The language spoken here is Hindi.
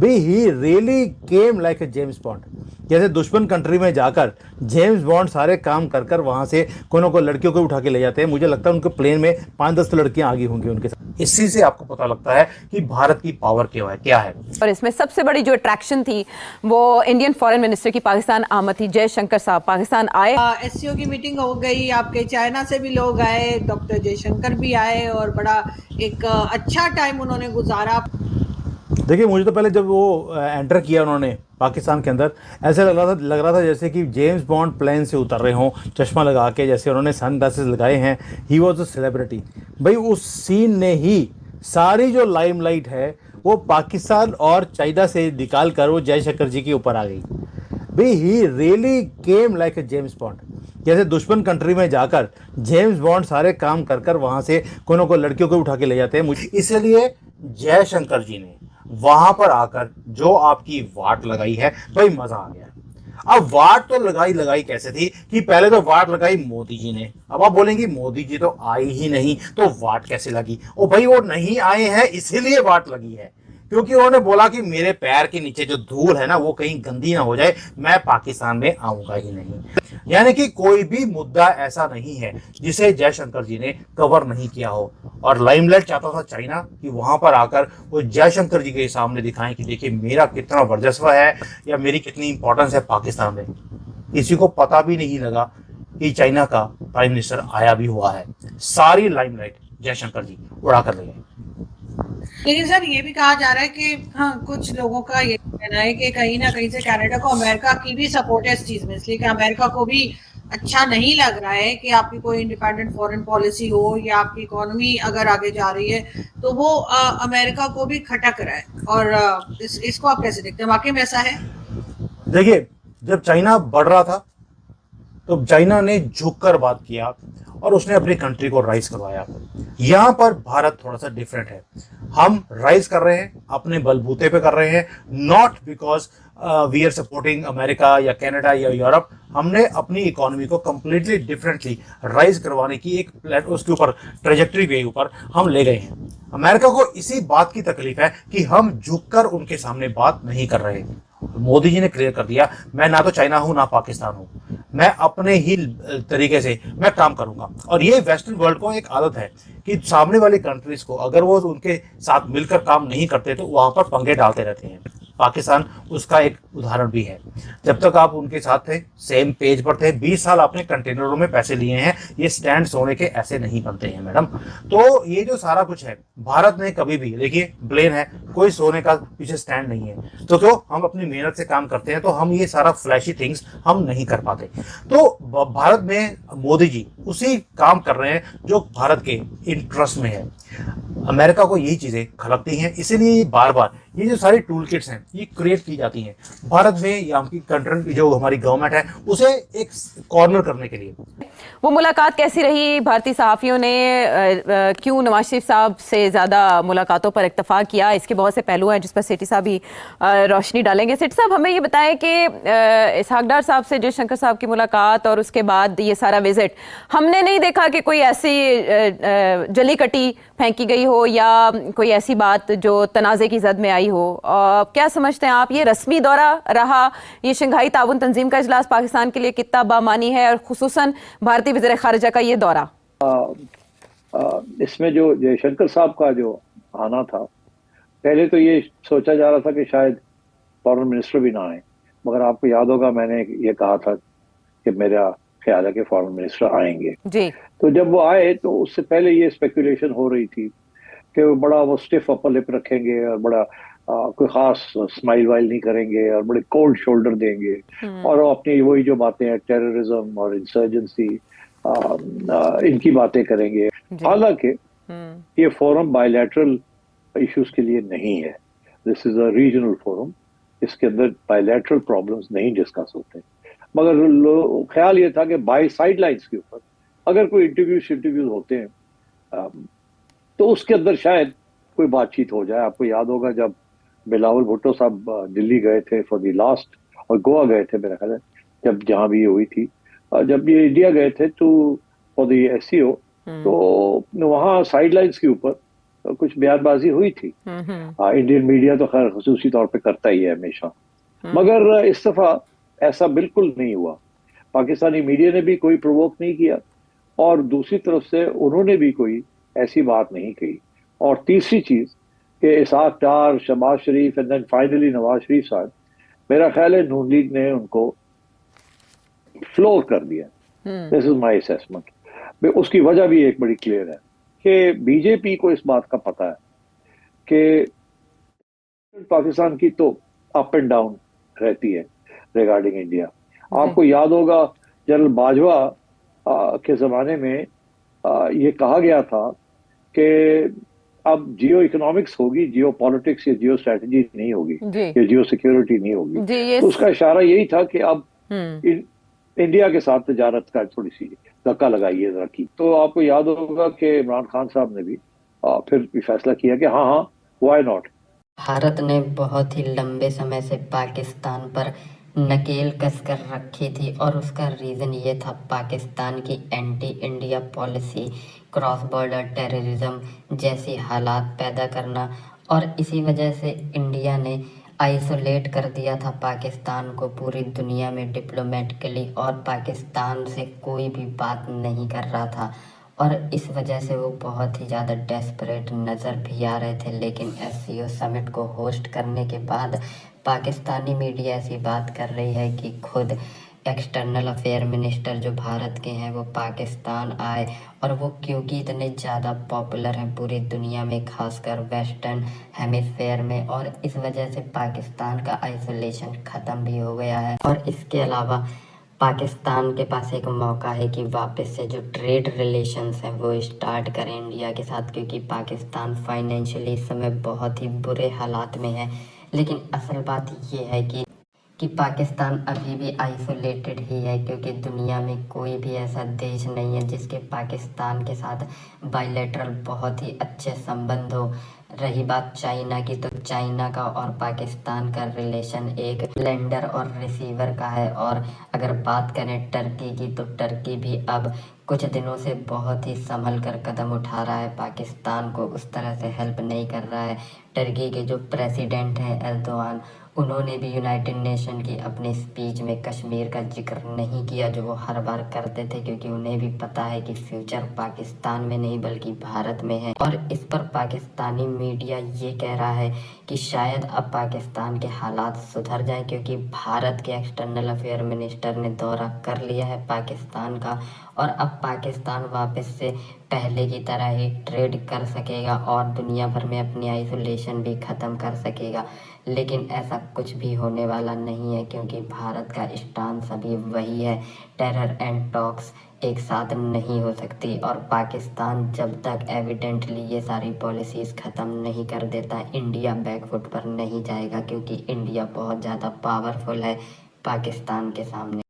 भाई he really came like a James bond. जैसे दुश्मन कंट्री में जाकर जेम्स बॉन्ड सारे काम कर कर वहां से कोनो को लड़कियों को उठा के ले जाते हैं। मुझे लगता है उनके प्लेन में 5-10 लड़कियां आगी होंगी उनके साथ। इसी से आपको पता लगता है कि भारत की पावर क्या है। और इसमें सबसे बड़ी जो अट्रैक्शन थी वो इंडियन फॉरेन मिनिस्टर की पाकिस्तान आमद थी। जयशंकर साहब पाकिस्तान आए, एससीओ की मीटिंग हो गई, आपके चाइना से भी लोग आए, डॉक्टर जयशंकर भी आए और बड़ा एक अच्छा टाइम उन्होंने गुजारा। देखिए, मुझे तो पहले जब वो एंटर किया उन्होंने पाकिस्तान के अंदर, ऐसे लग रहा था जैसे कि जेम्स बॉन्ड प्लेन से उतर रहे हों, चश्मा लगा के, जैसे उन्होंने सन ग्लासेस लगाए हैं। He was a celebrity. भाई उस सीन ने ही सारी जो लाइमलाइट है वो पाकिस्तान और चाइना से निकाल कर वो जयशंकर जी के ऊपर आ गई। भाई he really came like a James bond. जैसे दुश्मन कंट्री में जाकर जेम्स बॉन्ड सारे काम कर कर वहां से कोनो को लड़कियों को उठा के ले जाते हैं। मुझे इसलिए जयशंकर जी ने वहां पर आकर जो आपकी वाट लगाई है, भाई मजा आ गया। अब वाट तो लगाई कैसे थी कि पहले तो वाट लगाई मोदी जी ने। अब आप बोलेंगे मोदी जी तो आए ही नहीं तो वाट कैसे लगी? ओ भाई, वो नहीं आए हैं इसीलिए वाट लगी है, क्योंकि उन्होंने बोला कि मेरे पैर के नीचे जो धूल है ना वो कहीं गंदी ना हो जाए, मैं पाकिस्तान में आऊंगा ही नहीं। यानी कि कोई भी मुद्दा ऐसा नहीं है जिसे जयशंकर जी ने कवर नहीं किया हो। और लाइमलाइट चाहता था चाइना कि वहां पर आकर वो जयशंकर जी के सामने दिखाएं कि देखिए मेरा कितना वर्चस्व है या मेरी कितनी इंपॉर्टेंस है पाकिस्तान में। किसी को पता भी नहीं लगा कि चाइना का प्राइम मिनिस्टर आया भी हुआ है। सारी लाइमलाइट जयशंकर जी उड़ा कर ले गए। लेकिन सर ये भी कहा जा रहा है कि हाँ, कुछ लोगों का ये कहना है कि कहीं ना कहीं से कनाडा को अमेरिका की भी सपोर्ट है इस चीज में, इसलिए कि अमेरिका को भी अच्छा नहीं लग रहा है कि आपकी कोई इंडिपेंडेंट फॉरेन पॉलिसी हो या आपकी इकोनॉमी अगर आगे जा रही है तो वो अमेरिका को भी खटक रहा है। और इसको आप कैसे देखते हैं, वाकई में ऐसा है? देखिए, जब चाइना बढ़ रहा था तो चाइना ने झुककर बात किया और उसने अपनी कंट्री को राइज करवाया। यहां पर भारत थोड़ा सा डिफरेंट है। हम राइज कर रहे हैं अपने बलबूते पे कर रहे हैं, not because we are supporting America या कनाडा या यूरोप। हमने अपनी इकोनॉमी को कंप्लीटली डिफरेंटली राइज करवाने की एक उसके ऊपर ट्रेजेक्टरी के ऊपर हम ले गए हैं। अमेरिका को इसी बात की तकलीफ है कि हम झुककर उनके सामने बात नहीं कर रहे। मोदी जी ने क्लियर कर दिया, मैं ना तो चाइना हूं ना पाकिस्तान हूं, मैं अपने ही तरीके से मैं काम करूंगा। और ये वेस्टर्न वर्ल्ड को एक आदत है कि सामने वाली कंट्रीज को अगर वो उनके साथ मिलकर काम नहीं करते तो वहां पर पंगे डालते रहते हैं। पाकिस्तान उसका एक उदाहरण भी है। जब तक आप उनके साथ थे, सेम पेज पर थे, 20 साल आपने कंटेनरों में पैसे लिए हैं। ये स्टैंड सोने के ऐसे नहीं बनते हैं मैडम। तो ये जो सारा कुछ है, भारत ने कभी भी, देखिए प्लेन है, कोई सोने का पीछे स्टैंड नहीं है। तो क्यों हम अपनी मेहनत से काम करते हैं तो हम ये सारा फ्लैशी थिंग्स हम नहीं कर पाते। तो भारत में मोदी जी उसी काम कर रहे हैं जो भारत के इंटरेस्ट में है। अमेरिका को यही चीजें खलकती हैं, इसीलिए बार बार ये जो सारी टूल किट्स हैं ये क्रिएट की जाती हैं भारत में या उनकी कंट्री जो हमारी गवर्नमेंट है उसे एक कॉर्नर करने के लिए। वो मुलाकात कैसी रही? भारतीय सहाफ़ियों ने क्यों नवाज शरीफ साहब से ज़्यादा मुलाकातों पर इत्तफाक किया? इसके बहुत से पहलू हैं जिस पर सेठी साहब भी रोशनी डालेंगे। सेठी साहब, हमें ये बताएं कि इसहाक डार साहब से जयशंकर साहब की मुलाकात और उसके बाद ये सारा विजिट, हमने नहीं देखा कि कोई ऐसी जली कटी फेंकी गई हो या कोई ऐसी बात जो तनाज़े की जद में आई हो। क्या समझते हैं आप, ये रस्मी दौरा रहा? ये शंघाई ताउन तंजीम का इजलास पाकिस्तान के लिए कितना बामानी है और खुसूसन भारतीय वज़ीर ख़ारिजा का ये दौरा? इसमें जो जयशंकर साहब का जो आना था, पहले तो ये सोचा जा रहा था कि शायद फॉरेन मिनिस्टर भी ना आए, मगर आपको याद होगा मैंने ये कहा था कि मेरा ख्याल है कि फॉरेन मिनिस्टर आएंगे जी। तो जब वो आए तो उससे पहले ये स्पेकुलेशन हो रही थी कि वो स्टिफ अपर लिप रखेंगे और बड़ा कोई खास स्माइल वाइल नहीं करेंगे और बड़े कोल्ड शोल्डर देंगे और वो अपनी वही जो बातें हैं टेररिज्म और इंसर्जेंसी इनकी बातें करेंगे। हालांकि ये फोरम बायलैटरल इश्यूज के लिए नहीं है, this is a regional forum, इसके अंदर बायलैटरल प्रॉब्लम्स नहीं डिस्कस होते। मगर ख्याल ये था कि बाय साइडलाइंस के ऊपर अगर कोई इंटरव्यूज होते हैं तो उसके अंदर शायद कोई बातचीत हो जाए। आपको याद होगा जब बिलावल भुट्टो साहब दिल्ली गए थे फॉर द लास्ट, और गोवा गए थे मेरा ख्याल है, जब जहां भी हुई थी, जब ये इंडिया गए थे तो फॉर द एससीओ, तो वहाँ साइडलाइंस के ऊपर कुछ बयानबाजी हुई थी। इंडियन मीडिया तो खैर खसूसी तौर पे करता ही है हमेशा, मगर इस दफा ऐसा बिल्कुल नहीं हुआ। पाकिस्तानी मीडिया ने भी कोई प्रोवोक नहीं किया और दूसरी तरफ से उन्होंने भी कोई ऐसी बात नहीं कही। और तीसरी चीज कि इसहाक डार, शहबाज शरीफ and then finally Nawaz Sharif साहब, मेरा ख्याल है नून लीग ने उनको फ्लोर कर दिया। This is my assessment. उसकी वजह भी एक बड़ी क्लियर है कि बीजेपी को इस बात का पता है कि पाकिस्तान की तो अप एंड डाउन रहती है रिगार्डिंग इंडिया। आपको याद होगा जनरल बाजवा के जमाने में ये कहा गया था कि अब जियो इकोनॉमिक्स होगी, जियो पॉलिटिक्स या जियो स्ट्रेटजी नहीं होगी या जियो सिक्योरिटी नहीं होगी। तो उसका इशारा यही था कि अब इंडिया के साथ तजारत का थोड़ी सी धक्का लगाइए जरा की। तो आपको याद होगा कि इमरान खान साहब ने भी फिर भी फैसला किया कि हाँ हाँ व्हाई नॉट। भारत ने बहुत ही लंबे समय से पाकिस्तान पर नकेल कस कर रखी थी और उसका रीज़न ये था पाकिस्तान की anti India policy, cross border terrorism जैसी हालात पैदा करना। और इसी वजह से इंडिया ने आइसोलेट कर दिया था पाकिस्तान को पूरी दुनिया में डिप्लोमेटिकली, और पाकिस्तान से कोई भी बात नहीं कर रहा था। और इस वजह से वो बहुत ही ज़्यादा डेस्परेट नज़र भी आ रहे थे। लेकिन SCO समिट को होस्ट करने के बाद पाकिस्तानी मीडिया ऐसी बात कर रही है कि खुद एक्सटर्नल अफेयर मिनिस्टर जो भारत के हैं वो पाकिस्तान आए, और वो क्योंकि इतने ज़्यादा पॉपुलर हैं पूरी दुनिया में, खासकर वेस्टर्न हेमिस्फेयर में, और इस वजह से पाकिस्तान का आइसोलेशन ख़त्म भी हो गया है। और इसके अलावा पाकिस्तान के पास एक मौका है कि वापस से जो ट्रेड रिलेशंस हैं वो स्टार्ट करें इंडिया के साथ, क्योंकि पाकिस्तान फाइनेंशियली इस समय बहुत ही बुरे हालात में है। लेकिन असल बात ये है कि पाकिस्तान अभी भी आइसोलेटेड ही है, क्योंकि दुनिया में कोई भी ऐसा देश नहीं है जिसके पाकिस्तान के साथ बायलैटरल बहुत ही अच्छे संबंध हो। रही बात चाइना की, तो चाइना का और पाकिस्तान का रिलेशन एक लेंडर और रिसीवर का है। और अगर बात करें टर्की की, तो टर्की भी अब कुछ दिनों से बहुत ही संभल कर कदम उठा रहा है, पाकिस्तान को उस तरह से हेल्प नहीं कर रहा है। टर्की के जो प्रेसिडेंट हैं एर्दोआन, उन्होंने भी यूनाइटेड नेशन की अपनी स्पीच में कश्मीर का जिक्र नहीं किया, जो वो हर बार करते थे, क्योंकि उन्हें भी पता है कि फ्यूचर पाकिस्तान में नहीं बल्कि भारत में है। और इस पर पाकिस्तानी मीडिया ये कह रहा है कि शायद अब पाकिस्तान के हालात सुधर जाएं, क्योंकि भारत के एक्सटर्नल अफेयर मिनिस्टर ने दौरा कर लिया है पाकिस्तान का, और अब पाकिस्तान वापस से पहले की तरह ही ट्रेड कर सकेगा और दुनिया भर में अपनी आइसोलेशन भी ख़त्म कर सकेगा। लेकिन ऐसा कुछ भी होने वाला नहीं है, क्योंकि भारत का स्टांस अभी वही है, टेरर एंड टॉक्स एक साथ नहीं हो सकती। और पाकिस्तान जब तक एविडेंटली ये सारी पॉलिसीज़ ख़त्म नहीं कर देता, इंडिया बैकफुट पर नहीं जाएगा, क्योंकि इंडिया बहुत ज़्यादा पावरफुल है पाकिस्तान के सामने।